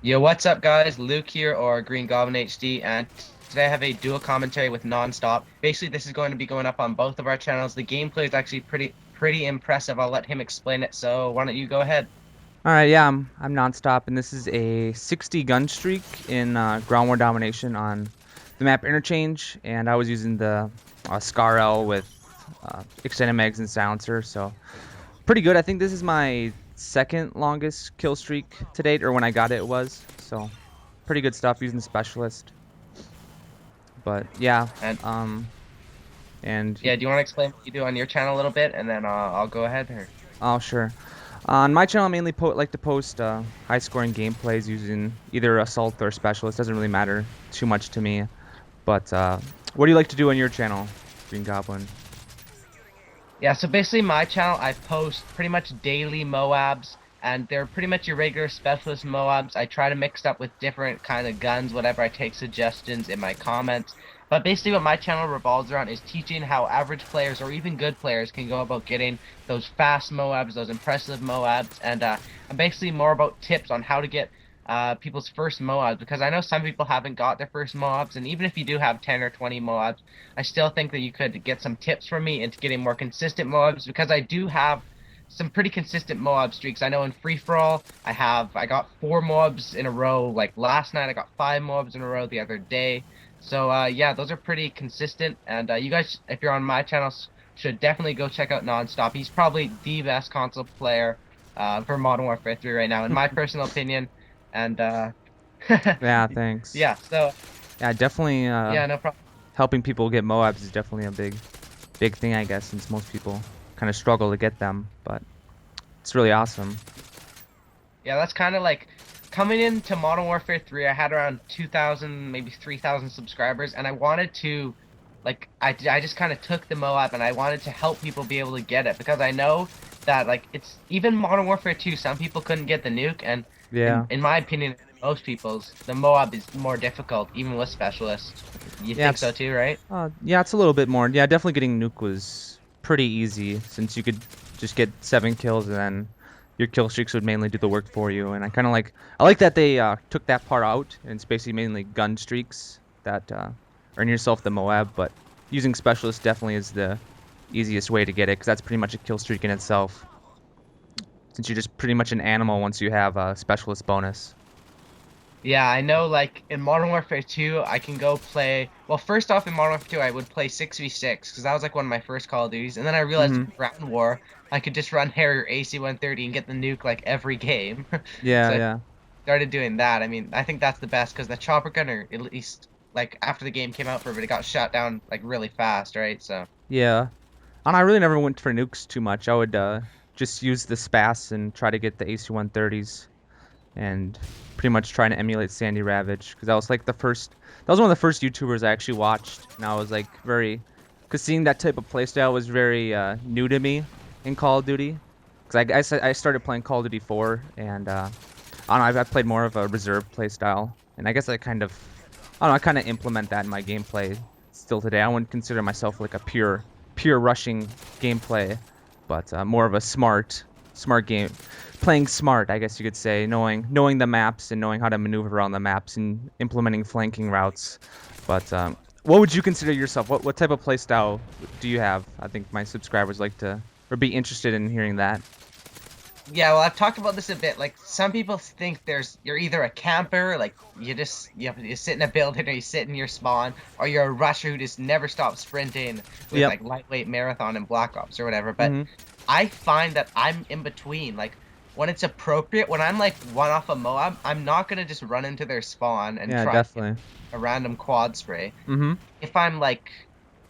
Yo, what's up, guys? Luke here, or GreenGoblinHD, and today I have a dual commentary with Nonstop. Basically, this is going to be going up on both of our channels. The gameplay is actually pretty impressive. I'll let him explain it. So why don't you go ahead? All right, yeah, I'm nonstop, and this is a 60 gun streak in ground war domination on the map Interchange, and I was using the Scar L with extended mags and silencer, so pretty good. I think this is my second longest kill streak to date, or when I got it, it was. So pretty good stuff using the specialist. But yeah, And um, and yeah, do you want to explain what you do on your channel a little bit, and then I'll go ahead here. oh sure. On my channel, I mainly like to post high-scoring gameplays using either assault or specialist. Doesn't really matter too much to me. But what do you like to do on your channel, Green Goblin? Yeah, so basically my channel, I post pretty much daily MOABs, and they're pretty much your regular specialist MOABs. I try to mix it up with different kind of guns, whatever. I take suggestions in my comments. But basically what my channel revolves around is teaching how average players or even good players can go about getting those fast MOABs, those impressive MOABs, and I'm basically more about tips on how to get people's first MOABs, because I know some people haven't got their first MOABs, and even if you do have 10 or 20 MOABs, I still think that you could get some tips from me into getting more consistent MOABs, because I do have some pretty consistent MOAB streaks. I know in free for all, I got 4 MOABs in a row. Like last night, I got 5 MOABs in a row the other day. So yeah, those are pretty consistent. And you guys, if you're on my channel, should definitely go check out Nonstop. He's probably the best console player for Modern Warfare 3 right now, in my personal opinion. And Yeah, thanks. yeah, so Yeah, definitely yeah, no problem. helping people get Moabs is definitely a big thing, I guess, since most people kind of struggle to get them, but it's really awesome. Yeah, that's kind of like coming into Modern Warfare 3. I had around 2,000, maybe 3,000 subscribers, and I wanted to, like, I just kind of took the MOAB and I wanted to help people be able to get it, because I know that, like, it's even Modern Warfare 2, some people couldn't get the nuke, and Yeah. in my opinion, most people's, the MOAB is more difficult, even with specialists. You Yeah, think so too, right? yeah, it's a little bit more. Yeah, definitely getting Nuke was pretty easy since you could just get 7 kills and then your kill streaks would mainly do the work for you. And I like that they took that part out and it's basically mainly gun streaks that earn yourself the Moab. But using specialist definitely is the easiest way to get it because that's pretty much a kill streak in itself. Since you're just pretty much an animal once you have a specialist bonus. Yeah, I know, like, in Modern Warfare 2, I can go play. Well, first off, in Modern Warfare 2, I would play 6v6, because that was, like, one of my first Call of Duties. And then I realized Hmm. with Ground War, I could just run Harrier AC-130 and get the nuke, like, every game. Yeah, So I yeah. started doing that. I mean, I think that's the best, because the chopper gunner, at least, like, after the game came out for a bit, it got shot down, like, really fast, right? So, Yeah. And I really never went for nukes too much. I would just use the SPAS and try to get the AC-130s and pretty much trying to emulate Sandy Ravage because that was like that was one of the first YouTubers I actually watched. And I was like because seeing that type of playstyle was very new to me in Call of Duty. Because I started playing Call of Duty 4 and I don't know, I've played more of a reserve playstyle. And I guess I don't know, I kind of implement that in my gameplay still today. I wouldn't consider myself like a pure rushing gameplay, but more of a smart game, playing smart, I guess you could say, knowing the maps and knowing how to maneuver around the maps and implementing flanking routes. But what would you consider yourself? What type of play style do you have? I think my subscribers like to or be interested in hearing that. yeah, well, I've talked about this a bit. Like, some people think you're either a camper, like you sit in a building or you sit in your spawn, or you're a rusher who just never stops sprinting with Yep. like lightweight marathon and black ops or whatever. But Mm-hmm. I find that I'm in between. Like, when it's appropriate, when I'm like one off a Moab, I'm not gonna just run into their spawn and Yeah, try and get definitely. a random quad spray. Mm-hmm. If I'm like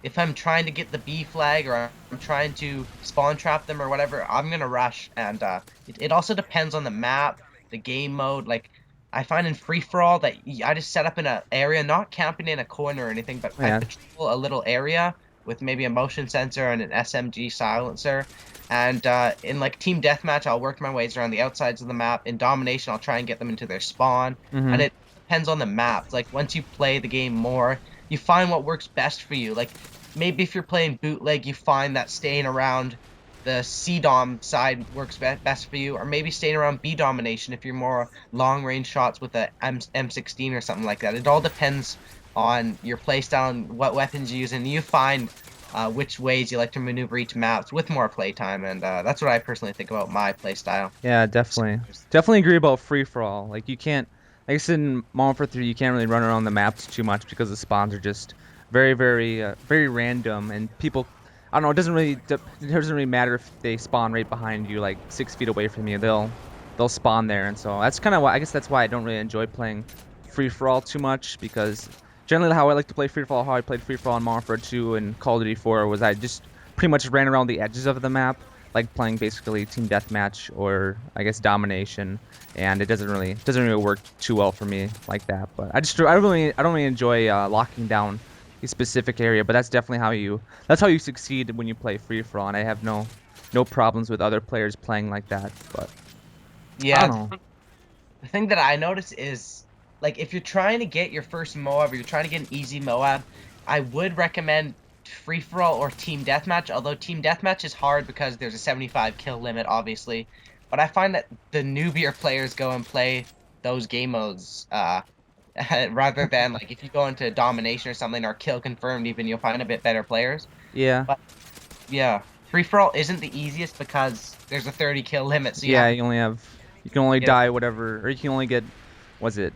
if I'm trying to get the B flag, or I'm trying to spawn trap them or whatever, I'm gonna rush. And it also depends on the map, the game mode. Like, I find in free for all that I just set up in an area, not camping in a corner or anything, but I Yeah. patrol a little area with maybe a motion sensor and an SMG silencer. And in like team deathmatch, I'll work my ways around the outsides of the map. In domination, I'll try and get them into their spawn. And Mm-hmm. it depends on the map. Like, once you play the game more, you find what works best for you. Like, maybe if you're playing bootleg, you find that staying around the C dom side works best for you, or maybe staying around B domination if you're more long range shots with a M16 or something like that. It all depends on your playstyle and what weapons you use, and you find which ways you like to maneuver each maps with more playtime, and that's what I personally think about my playstyle. Yeah, definitely. Definitely agree about free for all. Like you can't, like I said in Modern Warfare 3, you can't really run around the maps too much because the spawns are just very random, and people, I don't know, it doesn't really matter if they spawn right behind you, like 6 feet away from you. They'll spawn there, and so that's kind of why I guess that's why I don't really enjoy playing free for all too much because generally how I like to play free for all, how I played free for all in Modern Warfare 2 and Call of Duty 4 was I just pretty much ran around the edges of the map like playing basically team deathmatch or I guess domination, and it doesn't really work too well for me like that. But I don't really enjoy locking down a specific area, but that's how you succeed when you play free for all, and I have no problems with other players playing like that. But I don't Yeah, know. the thing that I notice is, like, if you're trying to get your first Moab or you're trying to get an easy Moab, I would recommend free for all or team deathmatch. Although team deathmatch is hard because there's a 75 kill limit, obviously. But I find that the newbier players go and play those game modes rather than like if you go into domination or something or kill confirmed, even you'll find a bit better players. Yeah, But yeah, free for all isn't the easiest because there's a 30 kill limit, so you yeah, have to you can only get die whatever, or you can only get, was it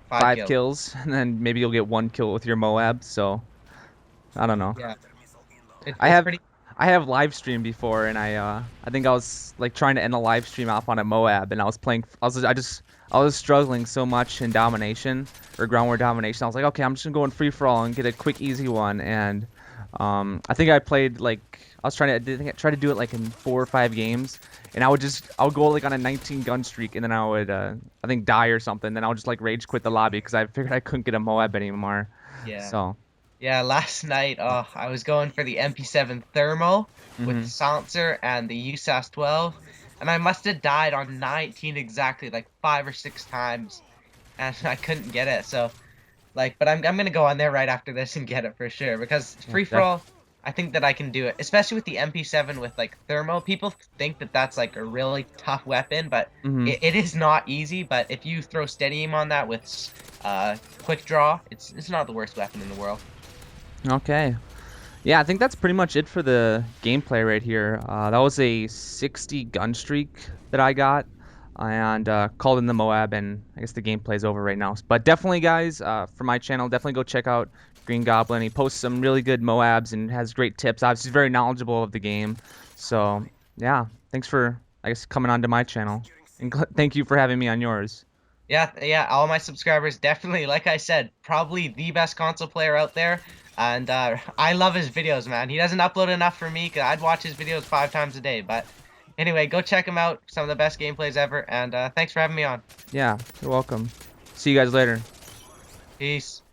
5 5 kills. kills, and then maybe you'll get 1 kill with your Moab. So I don't know. Yeah. I It's have pretty. I have live streamed before, and I think I was like trying to end a live stream off on a Moab, and I was struggling so much in domination or ground war domination. I was like, okay, I'm just gonna go in free for all and get a quick easy one, and I think I played like I was trying to I think I tried to do it like in 4 or 5 games, and I would go like on a 19 gun streak, and then I would I think die or something, then I would just like rage quit the lobby because I figured I couldn't get a Moab anymore. Yeah. So. Yeah, last night, I was going for the MP7 Thermal with the Mhm. silencer and the USAS 12, and I must have died on 19 exactly, like 5 or 6 times, and I couldn't get it. So, like, but I'm gonna go on there right after this and get it for sure because Yeah, free for all, I think that I can do it, especially with the MP7 with like thermal. People think that that's like a really tough weapon, but mhm. it is not easy. But if you throw steady aim on that with quick draw, it's not the worst weapon in the world. Okay. Yeah, I think that's pretty much it for the gameplay right here. That was a 60 gun streak that I got, and called in the Moab, and I guess the gameplay's over right now. But definitely, guys, for my channel, definitely go check out Green Goblin. He posts some really good Moabs and has great tips. Obviously, he's very knowledgeable of the game. So, yeah, thanks for, I guess, coming on to my channel. And thank you for having me on yours. Yeah, yeah, all my subscribers definitely, like I said, probably the best console player out there. And I love his videos, man. He doesn't upload enough for me, 'cause I'd watch his videos 5 times a day. But anyway, go check him out. Some of the best gameplays ever. And thanks for having me on. Yeah, you're welcome. See you guys later. Peace.